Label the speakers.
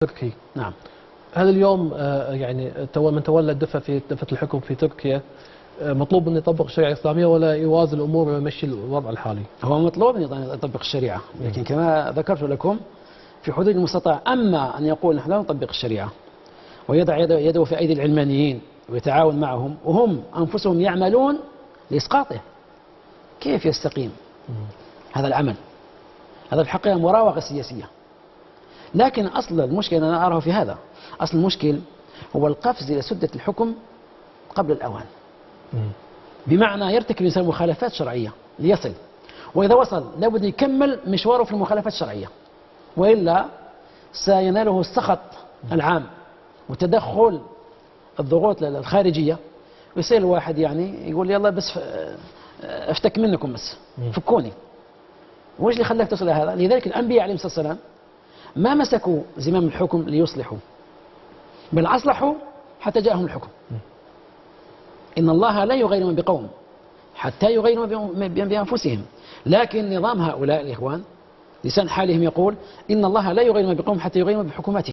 Speaker 1: تركي.
Speaker 2: نعم.
Speaker 1: هل اليوم يعني من تولى دفة الحكم في تركيا مطلوب أن يطبق الشريعة الإسلامية ولا يوازن الأمور ويمشي الوضع الحالي؟
Speaker 2: هو مطلوب أن يطبق الشريعة، لكن كما ذكرت لكم في حدود المستطاع. أما أن يقول نحن لا نطبق الشريعة ويضع يده في أيدي العلمانيين ويتعاون معهم وهم أنفسهم يعملون لإسقاطه، كيف يستقيم هذا العمل؟ هذا في الحقيقة مراوغة سياسية. لكن أصل المشكلة أنا أراه في هذا، أصل المشكل هو القفز إلى سدة الحكم قبل الأوان، بمعنى يرتكب الإنسان مخالفات شرعية ليصل، وإذا وصل لابد يكمل مشواره في المخالفات الشرعية، وإلا سيناله السخط العام وتدخل الضغوط الخارجية، ويصير الواحد يعني يقول يلا بس افتك منكم بس فكوني. وإيش اللي خلاك تصل إلى هذا؟ لذلك الأنبياء عليهم الصلاة والسلام ما مسكوا زمام الحكم ليصلحوا، بل أصلحوا حتى جاءهم الحكم. إن الله لا يغير من بقوم حتى يغيروا بأنفسهم. لكن نظام هؤلاء الإخوان لسان حالهم يقول إن الله لا يغير من بقوم حتى يغيروا بحكومتهم.